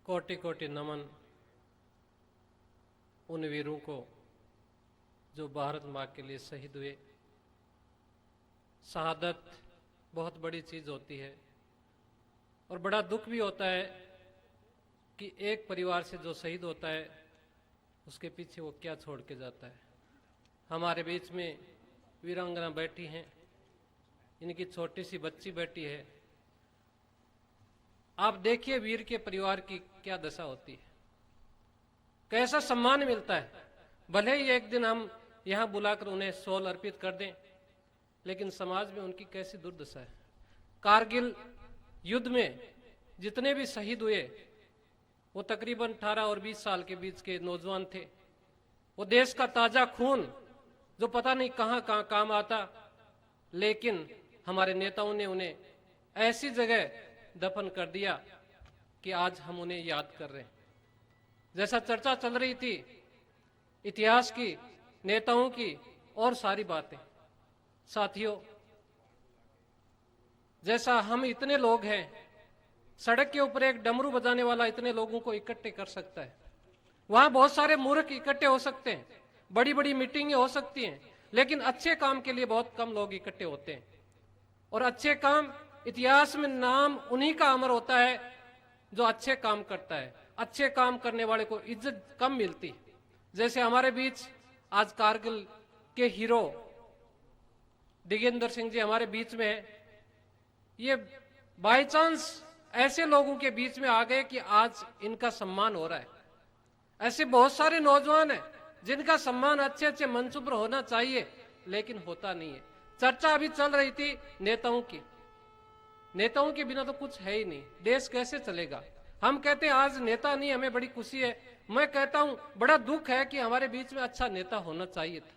कोटि कोटि नमन उन वीरों को जो भारत माँ के लिए शहीद हुए। शहादत बहुत बड़ी चीज होती है और बड़ा दुख भी होता है कि एक परिवार से जो शहीद होता है उसके पीछे वो क्या छोड़ के जाता है। हमारे बीच में वीरांगना बैठी हैं, इनकी छोटी सी बच्ची बैठी है। आप देखिए वीर के परिवार की क्या दशा होती है, कैसा सम्मान मिलता है। भले ही एक दिन हम यहां बुलाकर उन्हें शॉल अर्पित कर दें, लेकिन समाज में उनकी कैसी दुर्दशा है। कारगिल युद्ध में जितने भी शहीद हुए वो तकरीबन 18 और 20 साल के बीच के नौजवान थे। वो देश का ताजा खून जो पता नहीं कहां कहां काम आता, लेकिन हमारे नेताओं ने उन्हें ऐसी जगह दफन कर दिया कि आज हम उन्हें याद कर रहे हैं। जैसा चर्चा चल रही थी इतिहास की, नेताओं की और सारी बातें, साथियों जैसा हम इतने लोग हैं, सड़क के ऊपर एक डमरू बजाने वाला इतने लोगों को इकट्ठे कर सकता है। वहां बहुत सारे मूर्ख इकट्ठे हो सकते हैं, बड़ी बड़ी मीटिंगें हो सकती हैं, लेकिन अच्छे काम के लिए बहुत कम लोग इकट्ठे होते हैं। और अच्छे काम, इतिहास में नाम उन्हीं का अमर होता है जो अच्छे काम करता है। अच्छे काम करने वाले को इज्जत कम मिलती। जैसे हमारे बीच आज कारगिल के हीरो दिगेंद्र सिंह जी हमारे बीच में है। ये बाय चांस ऐसे लोगों के बीच में आ गए कि आज इनका सम्मान हो रहा है। ऐसे बहुत सारे नौजवान हैं जिनका सम्मान अच्छे अच्छे मंच पर होना चाहिए, लेकिन होता नहीं है। चर्चा अभी चल रही थी नेताओं की। नेताओं के बिना तो कुछ है ही नहीं, देश कैसे चलेगा। हम कहते हैं आज नेता नहीं, हमें बड़ी खुशी है। मैं कहता हूं बड़ा दुख है कि हमारे बीच में अच्छा नेता होना चाहिए था।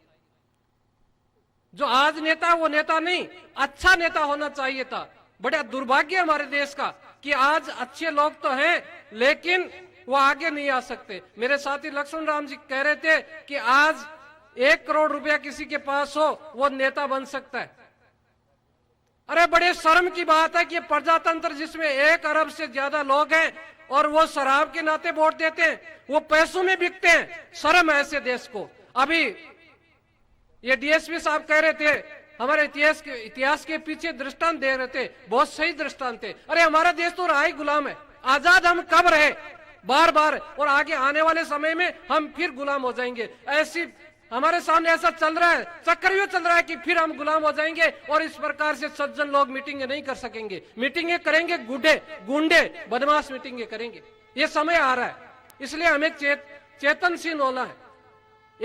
जो आज नेता है वो नेता नहीं, अच्छा नेता होना चाहिए था। बड़ा दुर्भाग्य हमारे देश का कि आज अच्छे लोग तो हैं लेकिन वो आगे नहीं आ सकते। मेरे साथी लक्ष्मण राम जी कह रहे थे कि आज 1 करोड़ रुपया किसी के पास हो वो नेता बन सकता है। अरे बड़े शर्म की बात है कि प्रजातंत्र जिसमें 1 अरब से ज्यादा लोग हैं और वो शराब के नाते वोट देते हैं, वो पैसों में बिकते हैं। शर्म है ऐसे देश को। अभी ये डीएसपी साहब कह रहे थे हमारे इतिहास के पीछे दृष्टांत दे रहे थे, बहुत सही दृष्टांत थे। अरे हमारा देश तो रहा ही गुलाम है। आजाद हम कब रहे, बार बार, और आगे आने वाले समय में हम फिर गुलाम हो जाएंगे। ऐसी हमारे सामने ऐसा चल रहा है, चक्रव्यूह चल रहा है कि फिर हम गुलाम हो जाएंगे और इस प्रकार से सज्जन लोग मीटिंगें नहीं कर सकेंगे। मीटिंगें करेंगे गुंडे बदमाश मीटिंगें करेंगे। ये समय आ रहा है, इसलिए हमें चेतनशील होना है।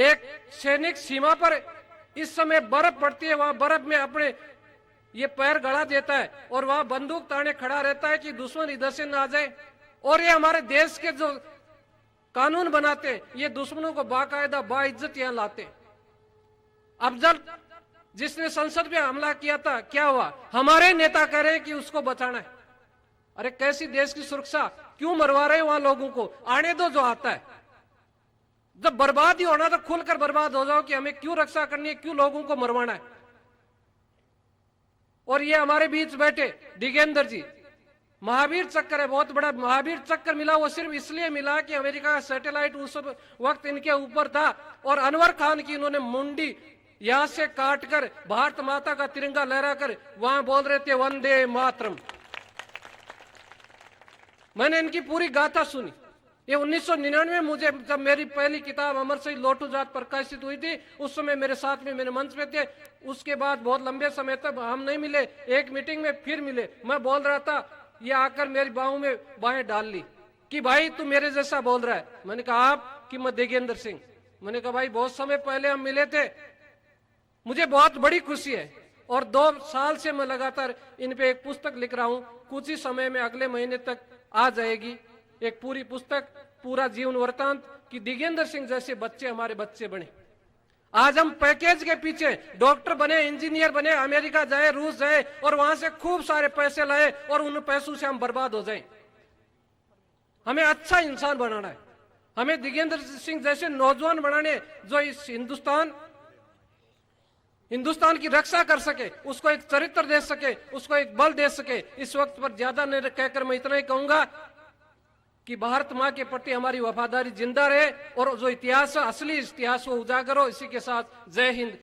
एक सैनिक सीमा पर इस समय बर्फ पड़ती है, वहां बर्फ में अपने ये पैर गड़ा देता है और वहां बंदूक ताने खड़ा रहता है कि दुश्मन इधर से ना आ जाए। और ये हमारे देश के जो कानून बनाते हैं, ये दुश्मनों को बाकायदा बाइज्जत यहां लाते। अब जब जिसने संसद में हमला किया था क्या हुआ, हमारे नेता कह रहे हैं कि उसको बचाना है। अरे कैसी देश की सुरक्षा, क्यों मरवा रहे हैं वहां लोगों को, आने दो जो आता है। जब बर्बाद ही होना तो खुलकर बर्बाद हो जाओ कि हमें क्यों रक्षा करनी है, क्यों लोगों को मरवाना है। और ये हमारे बीच बैठे दिगेंद्र जी, महावीर चक्र है, बहुत बड़ा महावीर चक्र मिला। वो सिर्फ इसलिए मिला कि अमेरिका का सैटेलाइट उस वक्त इनके ऊपर था और अनवर खान की इन्होंने मुंडी यहां से काटकर भारत माता का तिरंगा लहराकर वहां बोल रहे थे वंदे मातरम। मैंने इनकी पूरी गाथा सुनी। ये 1999 में मुझे जब मेरी पहली किताब अमर शहीद लोटू जाट प्रकाशित हुई थी, उस समय मेरे साथ में मेरे मंच पे थे। उसके बाद बहुत लंबे समय तक हम नहीं मिले, एक मीटिंग में फिर मिले। मैं बोल रहा था, ये आकर मेरी बाहों में बाहें डाल ली कि भाई तू मेरे जैसा बोल रहा है। मैंने कहा आप कि मैं दिगेंद्र सिंह। मैंने कहा भाई बहुत समय पहले हम मिले थे, मुझे बहुत बड़ी खुशी है। और 2 साल से मैं लगातार इन पे एक पुस्तक लिख रहा हूं। कुछ ही समय में अगले महीने तक आ जाएगी एक पूरी पुस्तक, पूरा जीवन वृत्तांत कि दिगेंद्र सिंह जैसे बच्चे हमारे बच्चे बने। आज हम पैकेज के पीछे डॉक्टर बने, इंजीनियर बने, अमेरिका जाए, रूस जाए और वहां से खूब सारे पैसे लाए और उन पैसों से हम बर्बाद हो जाएं। हमें अच्छा इंसान बनाना है, हमें दिगेंद्र सिंह जैसे नौजवान बनाने जो इस हिंदुस्तान की रक्षा कर सके, उसको एक चरित्र दे सके, उसको एक बल दे सके। इस वक्त पर ज्यादा नहीं कहकर मैं इतना ही कहूंगा कि भारत मां के प्रति हमारी वफादारी जिंदा रहे और जो इतिहास असली इतिहास वो उजागर हो। इसी के साथ जय हिंद,